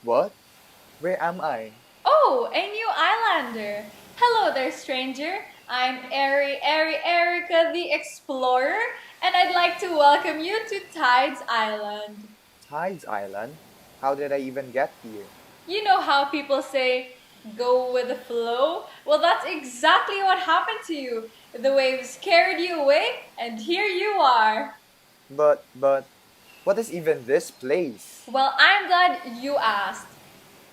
What? Where am I? Oh, a new islander. Hello there, stranger. I'm Erica the Explorer, and I'd like to welcome you to Tides Island. Tides Island? How did I even get here? You know how people say, go with the flow? Well, that's exactly what happened to you. The waves carried you away, and here you are. But, what is even this place? Well, I'm glad you asked.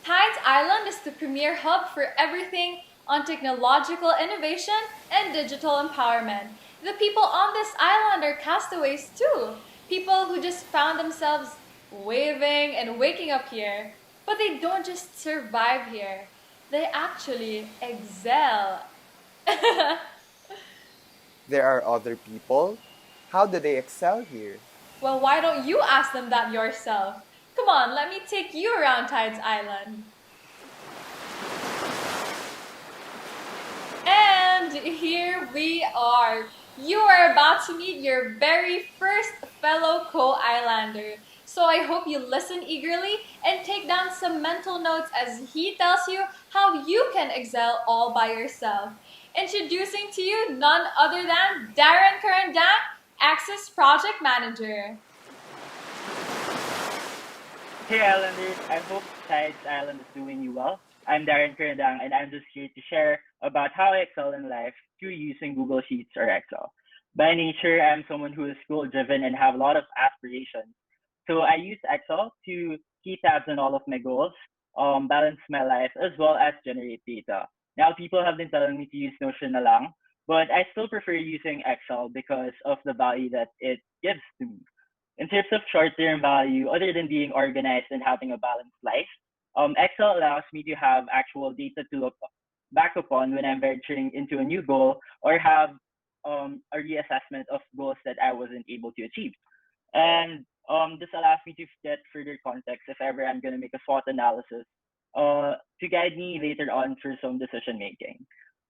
Tides Island is the premier hub for everything on technological innovation and digital empowerment. The people on this island are castaways too. People who just found themselves waving and waking up here. But they don't just survive here, they actually excel. There are other people? How do they excel here? Well, why don't you ask them that yourself? Come on, let me take you around Tides Island. And here we are. You are about to meet your very first fellow co-islander. So I hope you listen eagerly and take down some mental notes as he tells you how you can excel all by yourself. Introducing to you none other than Darren Currendang, Access Project Manager. Hey Islanders, I hope Tides Island is doing you well. I'm Darren Kurandang and I'm just here to share about how I excel in life through using Google Sheets or Excel. By nature, I'm someone who is goal driven and have a lot of aspirations. So I use Excel to keep tabs on all of my goals, balance my life, as well as generate data. Now, people have been telling me to use Notion na lang, but I still prefer using Excel because of the value that it gives to me. In terms of short-term value, other than being organized and having a balanced life, Excel allows me to have actual data to look back upon when I'm venturing into a new goal or have a reassessment of goals that I wasn't able to achieve. And this allows me to get further context if ever I'm going to make a SWOT analysis to guide me later on for some decision making.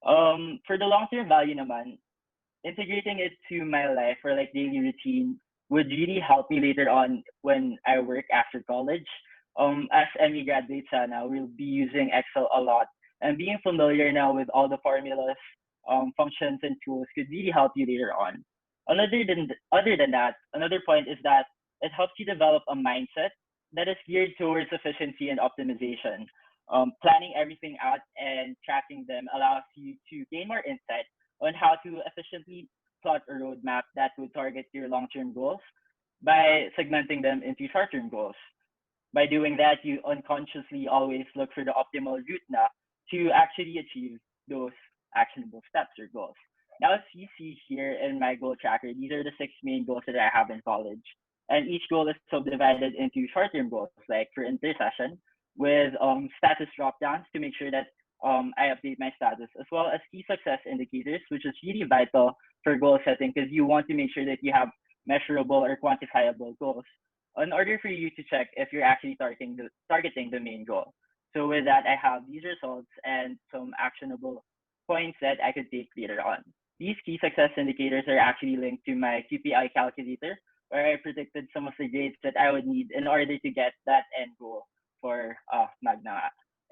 For the long-term value naman, integrating it to my life or like daily routine would really help me later on when I work after college. As MEA graduates now, we'll be using Excel a lot, and being familiar now with all the formulas, functions, and tools could really help you later on. Other than that, another point is that it helps you develop a mindset that is geared towards efficiency and optimization. Planning everything out and tracking them allows you to gain more insight on how to efficiently plot a roadmap that would target your long-term goals by segmenting them into short-term goals. By doing that, you unconsciously always look for the optimal route now to actually achieve those actionable steps or goals. Now, as you see here in my goal tracker, these are the six main goals that I have in college. And each goal is subdivided into short-term goals, like for intercession, with status drop-downs to make sure that I update my status, as well as key success indicators, which is really vital for goal setting because you want to make sure that you have measurable or quantifiable goals in order for you to check if you're actually targeting the main goal. So with that, I have these results and some actionable points that I could take later on. These key success indicators are actually linked to my QPI calculator, where I predicted some of the grades that I would need in order to get that end goal for Magna.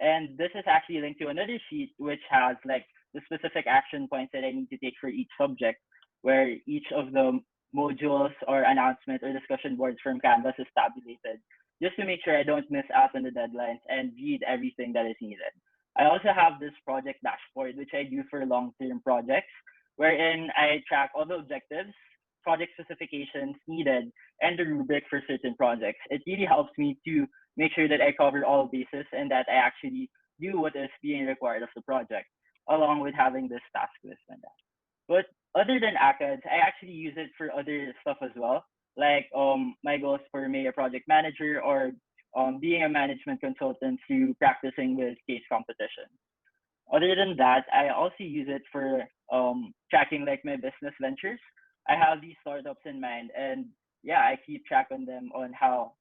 And this is actually linked to another sheet which has like the specific action points that I need to take for each subject, where each of the modules or announcement or discussion boards from Canvas is tabulated just to make sure I don't miss out on the deadlines and read everything that is needed. I also have this project dashboard, which I do for long-term projects, wherein I track all the objectives, project specifications needed, and the rubric for certain projects. It really helps me to make sure that I cover all bases and that I actually do what is being required of the project, along with having this task list and that. But other than ACADS, I actually use it for other stuff as well, like my goals for MEA project manager or being a management consultant through practicing with case competition. Other than that, I also use it for tracking like my business ventures. I have these startups in mind, and yeah, I keep track on them on how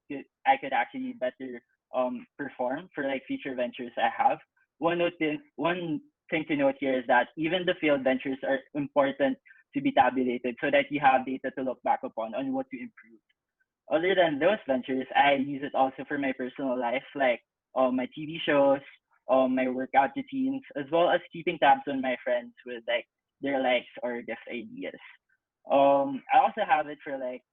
I could actually better perform for like future ventures I have. One thing to note here is that even the failed ventures are important to be tabulated so that you have data to look back upon on what to improve. Other than those ventures, I use it also for my personal life, like my TV shows, my workout routines, as well as keeping tabs on my friends with like their likes or gift ideas. I also have it for like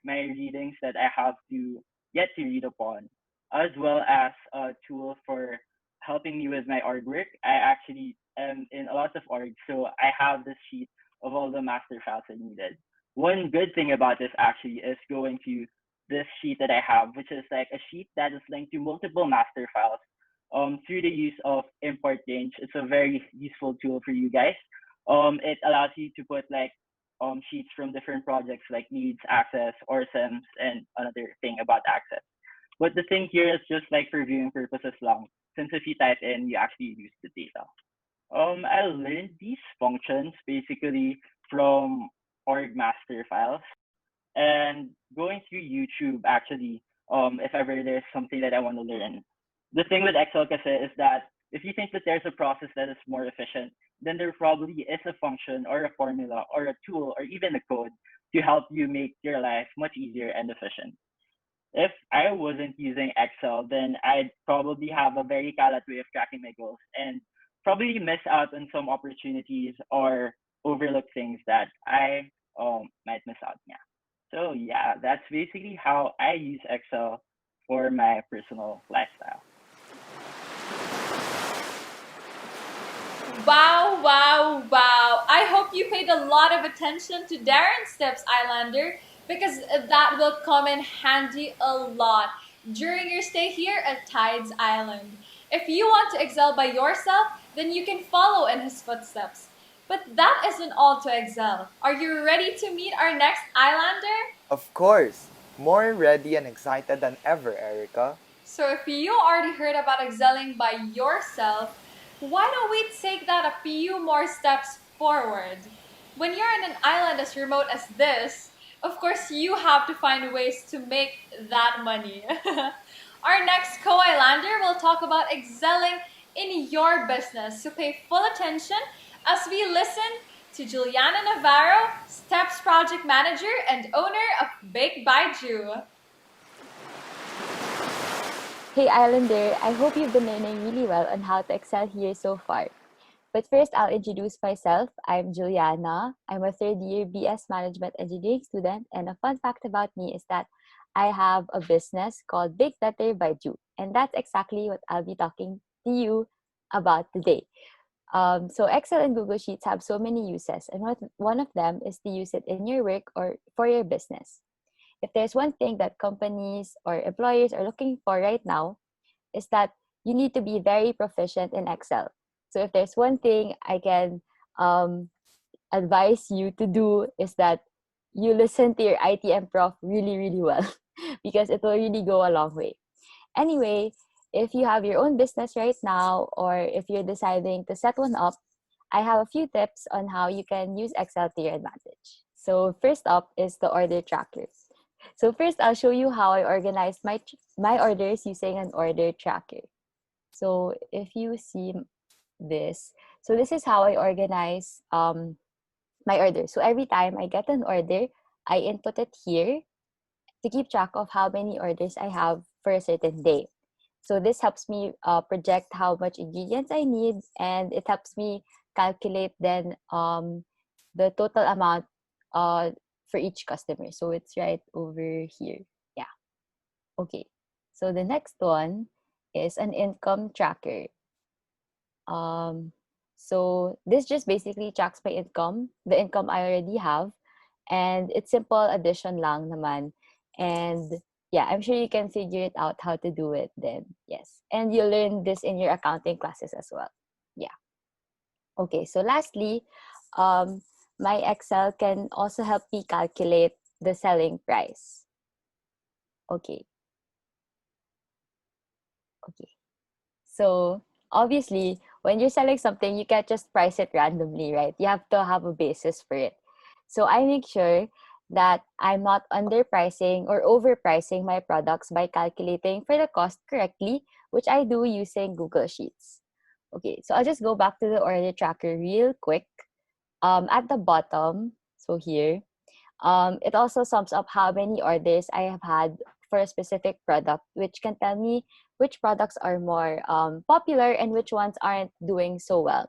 my readings that I have to yet to read upon, as well as a tool for helping me with my org work. I actually am in a lot of orgs, so I have this sheet of all the master files I needed. One good thing about this actually is going to this sheet that I have, which is like a sheet that is linked to multiple master files through the use of import range. It's a very useful tool for you guys. It allows you to put like sheets from different projects like needs, access, or sims, and another thing about access. But the thing here is just like for viewing purposes long, since if you type in, you actually use the data. I learned these functions basically from org master files and going through YouTube actually, if ever there's something that I want to learn. The thing with Excel kasi is that if you think that there's a process that is more efficient, then there probably is a function or a formula or a tool or even a code to help you make your life much easier and efficient. If I wasn't using Excel, then I'd probably have a very kalat way of tracking my goals and probably miss out on some opportunities or overlook things that I might miss out. Yeah. So yeah, that's basically how I use Excel for my personal lifestyle. Wow, wow, wow. I hope you paid a lot of attention to Darren's tips, Islander, because that will come in handy a lot during your stay here at Tides Island. If you want to excel by yourself, then you can follow in his footsteps. But that isn't all to excel. Are you ready to meet our next Islander? Of course, more ready and excited than ever, Erica. So if you already heard about excelling by yourself, why don't we take that a few more steps forward? When you're in an island as remote as this, of course you have to find ways to make that money. Our next co-islander will talk about excelling in your business, so pay full attention as we listen to Juliana Navarro, Steps Project Manager and owner of Bake by Ju. Hey Islander, I hope you've been learning really well on how to excel here so far. But first, I'll introduce myself. I'm Juliana. I'm a third year BS Management Engineering student, and a fun fact about me is that I have a business called Bake Better by Ju, and that's exactly what I'll be talking to you about today. So Excel and Google Sheets have so many uses, and one of them is to use it in your work or for your business. If there's one thing that companies or employers are looking for right now, is that you need to be very proficient in Excel. So if there's one thing I can advise you to do is that you listen to your ITM prof really, really well because it will really go a long way. Anyway, if you have your own business right now or if you're deciding to set one up, I have a few tips on how you can use Excel to your advantage. So first up is the order tracker. So first, I'll show you how I organized my orders using an order tracker. So if you see this, so this is how I organize my order. So every time I get an order, I input it here to keep track of how many orders I have for a certain day. So this helps me project how much ingredients I need, and it helps me calculate then the total amount for each customer. So it's right over here. Yeah. Okay. So the next one is an income tracker. So this just basically tracks my income, the income I already have, and it's simple addition lang naman. And yeah, I'm sure you can figure it out how to do it then. Yes. And you'll learn this in your accounting classes as well. Yeah. Okay. So lastly, my Excel can also help me calculate the selling price. Okay. Okay. So obviously, when you're selling something, you can't just price it randomly, right? You have to have a basis for it. So I make sure that I'm not underpricing or overpricing my products by calculating for the cost correctly, which I do using Google Sheets. Okay, so I'll just go back to the order tracker real quick. At the bottom, so here, it also sums up how many orders I have had for a specific product, which can tell me which products are more popular and which ones aren't doing so well.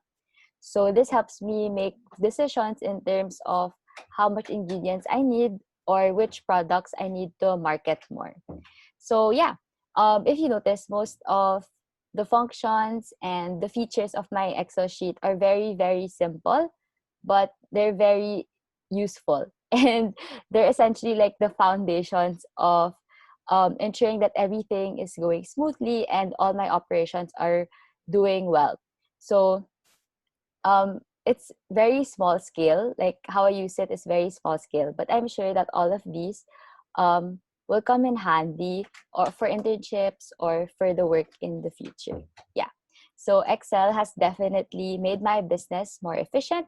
So this helps me make decisions in terms of how much ingredients I need or which products I need to market more. So yeah, if you notice, most of the functions and the features of my Excel sheet are very, very simple, but they're very useful. And they're essentially like the foundations of ensuring that everything is going smoothly and all my operations are doing well. So it's very small scale, like how I use it is very small scale, but I'm sure that all of these will come in handy or for internships or for the work in the future. Yeah, so Excel has definitely made my business more efficient,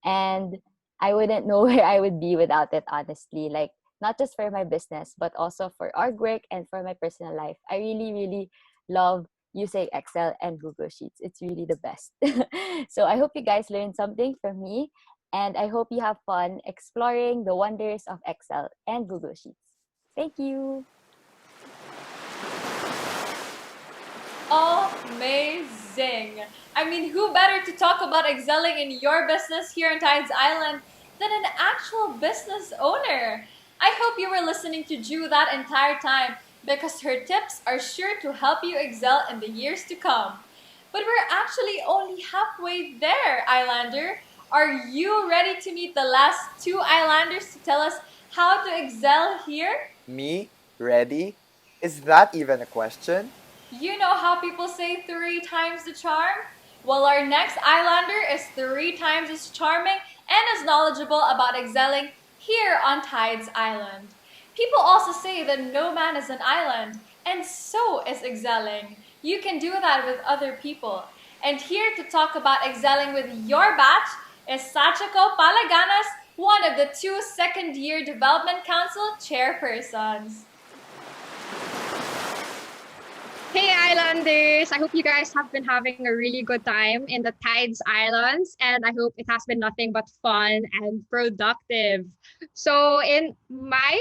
and I wouldn't know where I would be without it, honestly. Like, not just for my business but also for our work and for my personal life. I really, really love using Excel and Google Sheets. It's really the best. So I hope you guys learned something from me, and I hope you have fun exploring the wonders of Excel and Google Sheets. Thank you. Amazing. I mean, who better to talk about excelling in your business here in Tides Island than an actual business owner? I hope you were listening to Ju that entire time because her tips are sure to help you excel in the years to come. But we're actually only halfway there, Islander. Are you ready to meet the last two Islanders to tell us how to excel here? Me? Ready? Is that even a question? You know how people say 3 times the charm? Well, our next Islander is 3 times as charming and as knowledgeable about excelling here on Tides Island. People also say that no man is an island, and so is excelling. You can do that with other people. And here to talk about excelling with your batch is Sachiko Palaganas, one of the 2 second-year Development Council chairpersons. Hey Islanders! I hope you guys have been having a really good time in the Tides Islands, and I hope it has been nothing but fun and productive. So in my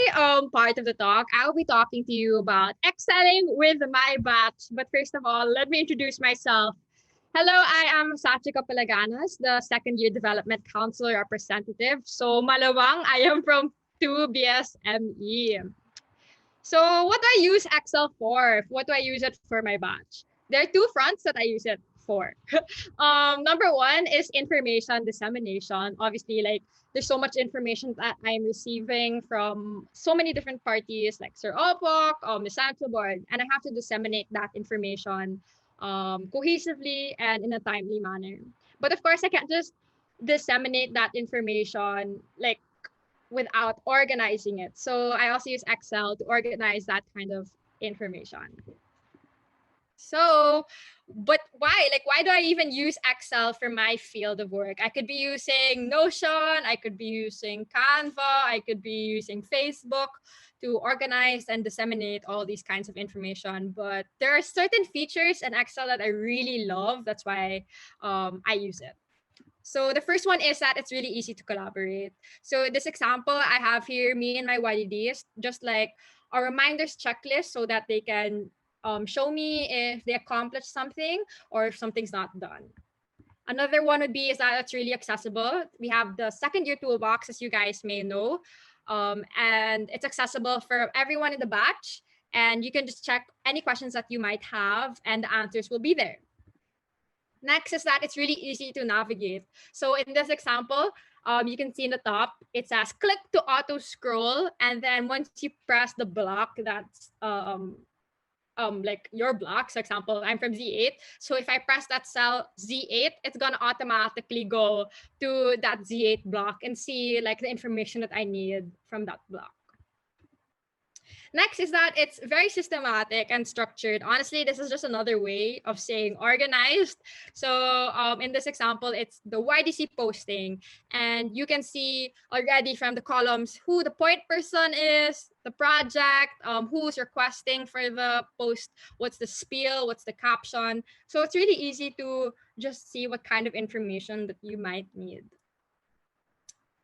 part of the talk, I'll be talking to you about excelling with my batch. But first of all, let me introduce myself. Hello, I am Sachiko Palaganas, the second year Development Council representative. So malawang, I am from 2BS MEA. So what do I use Excel for? What do I use it for my batch? There are 2 fronts that I use it for. Number one is information dissemination. Obviously, like there's so much information that I'm receiving from so many different parties, like Sir Opok, the Sancho board, and I have to disseminate that information cohesively and in a timely manner. But of course, I can't just disseminate that information like without organizing it. So I also use Excel to organize that kind of information. So, but why? Like, why do I even use Excel for my field of work? I could be using Notion, I could be using Canva, I could be using Facebook to organize and disseminate all these kinds of information. But there are certain features in Excel that I really love. That's why I use it. So the first one is that it's really easy to collaborate. So this example I have here, me and my YDD is just like a reminders checklist so that they can show me if they accomplished something or if something's not done. Another one would be is that it's really accessible. We have the second year toolbox, as you guys may know, and it's accessible for everyone in the batch. And you can just check any questions that you might have and the answers will be there. Next is that it's really easy to navigate. So in this example, you can see in the top, it says click to auto scroll. And then once you press the block that's like your block, for example, I'm from Z8. So if I press that cell Z8, it's gonna automatically go to that Z8 block and see like the information that I need from that block. Next is that it's very systematic and structured. Honestly, this is just another way of saying organized. So in this example, it's the YDC posting. And you can see already from the columns who the point person is, the project, who's requesting for the post, what's the spiel, what's the caption. So it's really easy to just see what kind of information that you might need.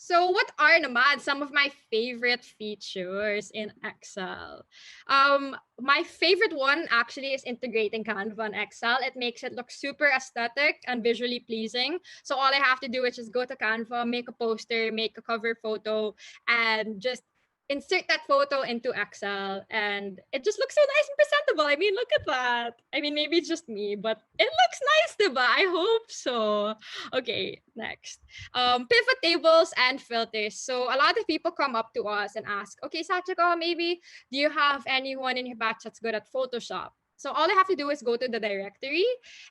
So what are naman some of my favorite features in Excel? My favorite one actually is integrating Canva and Excel. It makes it look super aesthetic and visually pleasing. So all I have to do is just go to Canva, make a poster, make a cover photo, and just insert that photo into Excel, and it just looks so nice and presentable. I mean, look at that. I mean, maybe it's just me, but it looks nice, diba? I hope so. Okay, next. Pivot tables and filters. So a lot of people come up to us and ask, okay, Sachiko, maybe do you have anyone in your batch that's good at Photoshop? So all I have to do is go to the directory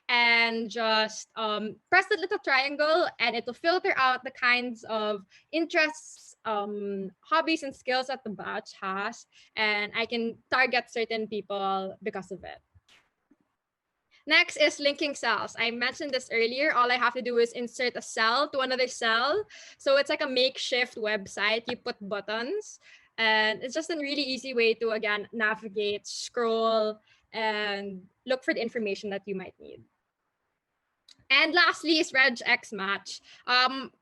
and just press the little triangle, and it'll filter out the kinds of interests, hobbies, and skills that the batch has, and I can target certain people because of it. Next is linking cells. I mentioned this earlier. All I have to do is insert a cell to another cell. So it's like a makeshift website. You put buttons, and it's just a really easy way to, again, navigate, scroll, and look for the information that you might need. And lastly is regex match.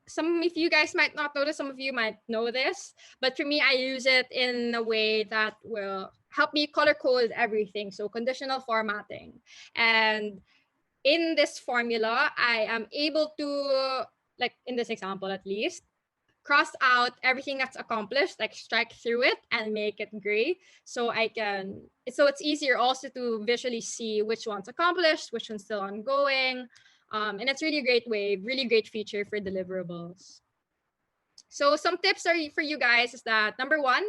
Some of you guys might not notice, some of you might know this, but for me, I use it in a way that will help me color code everything. So conditional formatting. And in this formula, I am able to, like in this example at least, cross out everything that's accomplished, like strike through it and make it gray. So it's easier also to visually see which one's accomplished, which one's still ongoing. And it's really a great way, really great feature for deliverables. So some tips for you guys is that, number one,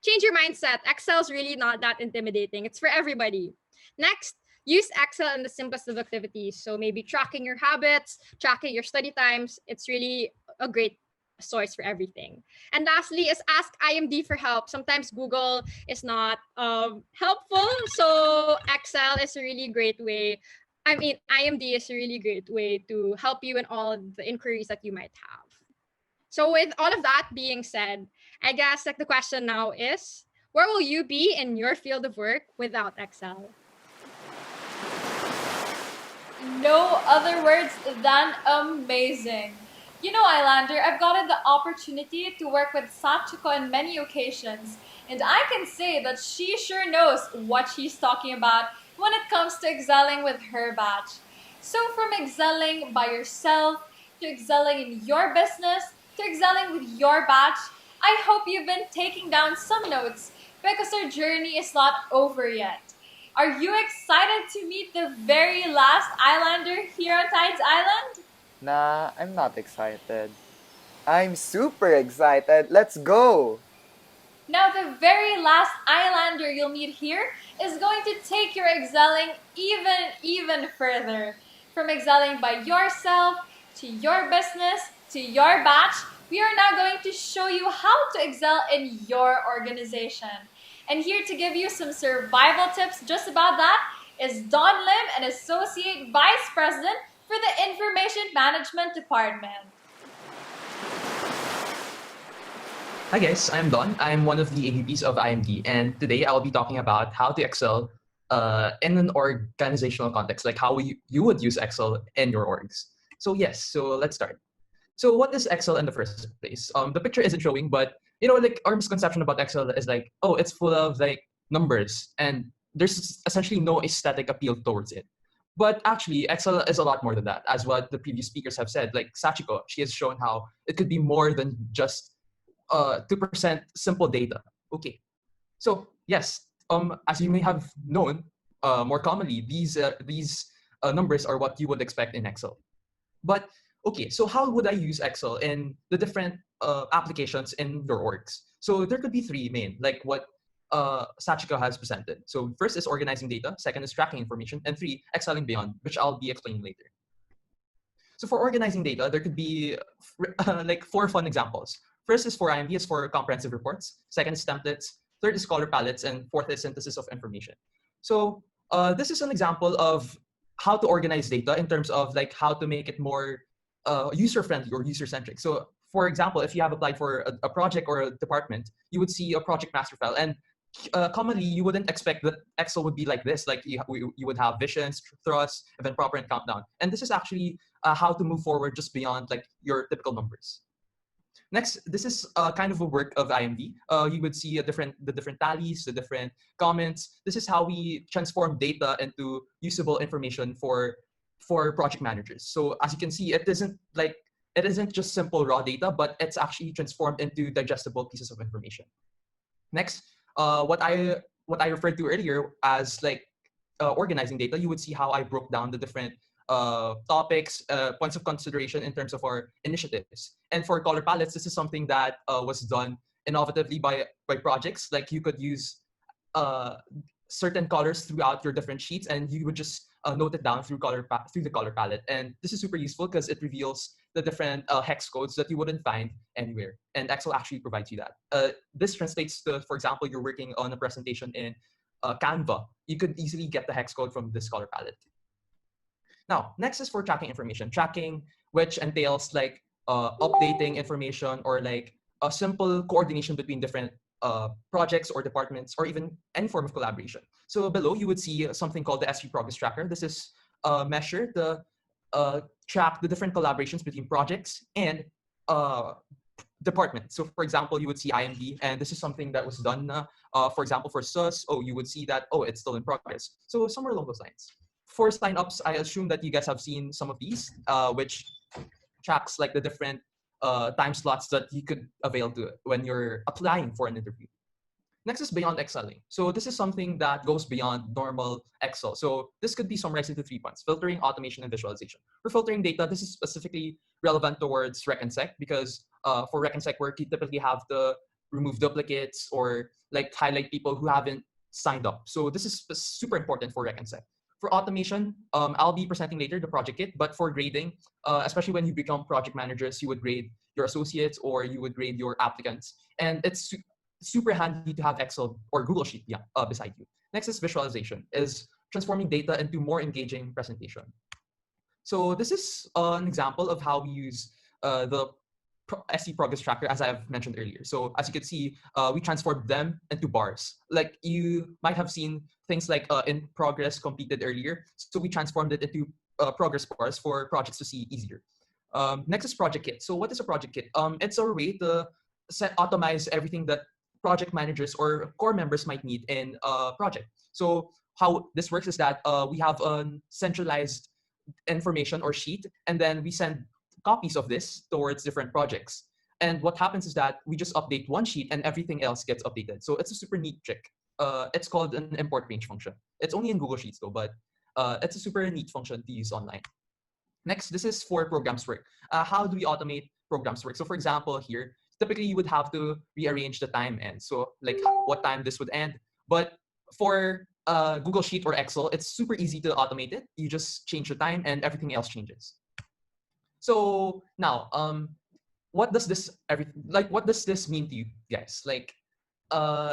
change your mindset. Excel's really not that intimidating. It's for everybody. Next, use Excel in the simplest of activities. So maybe tracking your habits, tracking your study times. It's really a great source for everything. And lastly is ask IMD for help. Sometimes Google is not helpful. So Excel is a really great way. I mean, IMD is a really great way to help you in all the inquiries that you might have. So with all of that being said, I guess like the question now is, where will you be in your field of work without Excel? No other words than amazing. You know, Islander, I've gotten the opportunity to work with Sachiko on many occasions, and I can say that she sure knows what she's talking about when it comes to excelling with her batch. So from excelling by yourself, to excelling in your business, to excelling with your batch, I hope you've been taking down some notes because our journey is not over yet. Are you excited to meet the very last Islander here on Tides Island? Nah, I'm not excited. I'm super excited. Let's go! Now, the very last Islander you'll meet here is going to take your excelling even further. From excelling by yourself, to your business, to your batch, we are now going to show you how to excel in your organization. And here to give you some survival tips just about that is Don Lim, an Associate Vice President for the Information Management Department. Hi guys, I'm Don. I'm one of the AVPs of IMD, and today I'll be talking about how to excel in an organizational context, like how you would use Excel in your orgs. So let's start. So what is Excel in the first place? The picture isn't showing, but like our misconception about Excel is like, oh, it's full of like numbers, and there's essentially no aesthetic appeal towards it. But actually, Excel is a lot more than that, as what the previous speakers have said. Like Sachiko, she has shown how it could be more than just 2% simple data. Okay, so yes, as you may have known, more commonly, these numbers are what you would expect in Excel. But okay, so how would I use Excel in the different applications in your orgs? So there could be three main, like what Sachiko has presented. So first is organizing data, second is tracking information, and three, excelling beyond, which I'll be explaining later. So for organizing data, there could be like 4 fun examples. First is for IMV, is for comprehensive reports. Second is templates. Third is color palettes, and fourth is synthesis of information. So this is an example of how to organize data in terms of like how to make it more user-friendly or user-centric. So for example, if you have applied for a project or a department, you would see a project master file, and commonly you wouldn't expect that Excel would be like this. Like you would have visions, thrusts, event proper, and countdown. And this is actually how to move forward just beyond like your typical numbers. Next, this is kind of a work of IMD. You would see the different tallies, the different comments. This is how we transform data into usable information for project managers. So as you can see, it isn't just simple raw data, but it's actually transformed into digestible pieces of information. Next, what I referred to earlier as like organizing data, you would see how I broke down the different topics, points of consideration in terms of our initiatives. And for color palettes, this is something that was done innovatively by projects. Like you could use uh, certain colors throughout your different sheets, and you would just note it down through through the color palette. And this is super useful because it reveals the different hex codes that you wouldn't find anywhere. And Excel actually provides you that. This translates to, for example, you're working on a presentation in Canva. You could easily get the hex code from this color palette. Now, next is for tracking information. Tracking, which entails like updating information or like a simple coordination between different projects or departments or even any form of collaboration. So below, you would see something called the S3 Progress Tracker. This is measure the track the different collaborations between projects and departments. So for example, you would see IMD, and this is something that was done, for example, for SUS, you would see that, it's still in progress. So somewhere along those lines. For sign-ups, I assume that you guys have seen some of these, which tracks like the different time slots that you could avail to when you're applying for an interview. Next is beyond Excelling. So this is something that goes beyond normal Excel. So this could be summarized into 3 points: filtering, automation, and visualization. For filtering data, this is specifically relevant towards Rec and Sec because for Rec and Sec work, you typically have to remove duplicates or like highlight people who haven't signed up. So this is super important for Rec and Sec. For automation, I'll be presenting later the project kit, but for grading, especially when you become project managers, you would grade your associates or you would grade your applicants. And it's super handy to have Excel or Google Sheet beside you. Next is visualization, is transforming data into more engaging presentation. So this is an example of how we use the SC Progress Tracker, as I have mentioned earlier. So as you can see, we transformed them into bars. Like you might have seen things like in progress completed earlier. So we transformed it into progress bars for projects to see easier. Next is project kit. So what is a project kit? It's a way to automate everything that project managers or core members might need in a project. So how this works is that we have a centralized information or sheet, and then we send copies of this towards different projects. And what happens is that we just update one sheet and everything else gets updated. So it's a super neat trick. It's called an import range function. It's only in Google Sheets though, but it's a super neat function to use online. Next, this is for programs work. How do we automate programs work? So for example, here, typically you would have to rearrange the time end. So like what time this would end. But for Google Sheet or Excel, it's super easy to automate it. You just change the time and everything else changes. So now, what does this mean to you guys? Like,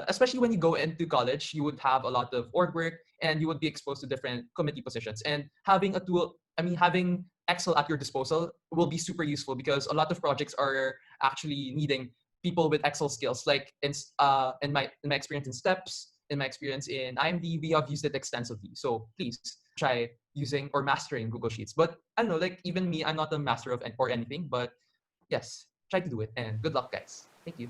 especially when you go into college, you would have a lot of org work and you would be exposed to different committee positions. And having a tool, having Excel at your disposal will be super useful because a lot of projects are actually needing people with Excel skills. Like in my experience in STEPS, in my experience in IMD, we have used it extensively. So please try using or mastering Google Sheets. But I don't know, like even me, I'm not a master of or anything, but yes, try to do it. And good luck, guys. Thank you.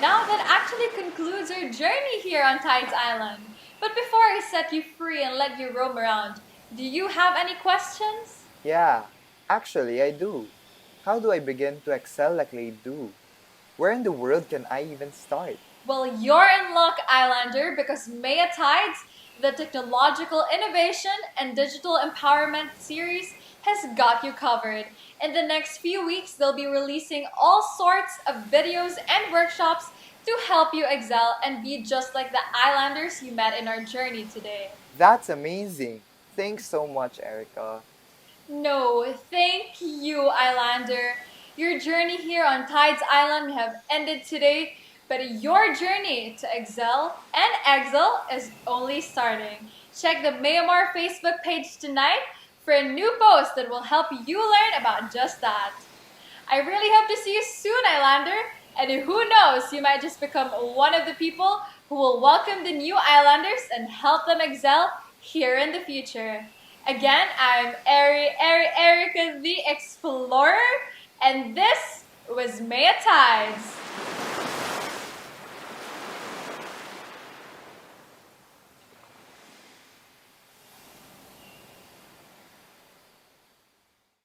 Now that actually concludes our journey here on Tides Island. But before I set you free and let you roam around, do you have any questions? Yeah, actually, I do. How do I begin to excel like they do? Where in the world can I even start? Well, you're in luck, Islander, because MEA TIDES, the Technological Innovation and Digital Empowerment series, has got you covered. In the next few weeks, they'll be releasing all sorts of videos and workshops to help you excel and be just like the Islanders you met in our journey today. That's amazing. Thanks so much, Erica. No, thank you, Islander. Your journey here on Tides Island may have ended today, but your journey to excel and excel is only starting. Check the Mayamar Facebook page tonight for a new post that will help you learn about just that. I really hope to see you soon, Islander, and who knows, you might just become one of the people who will welcome the new Islanders and help them excel here in the future. Again, I'm Erica the Explorer, and this was MEA TIDES.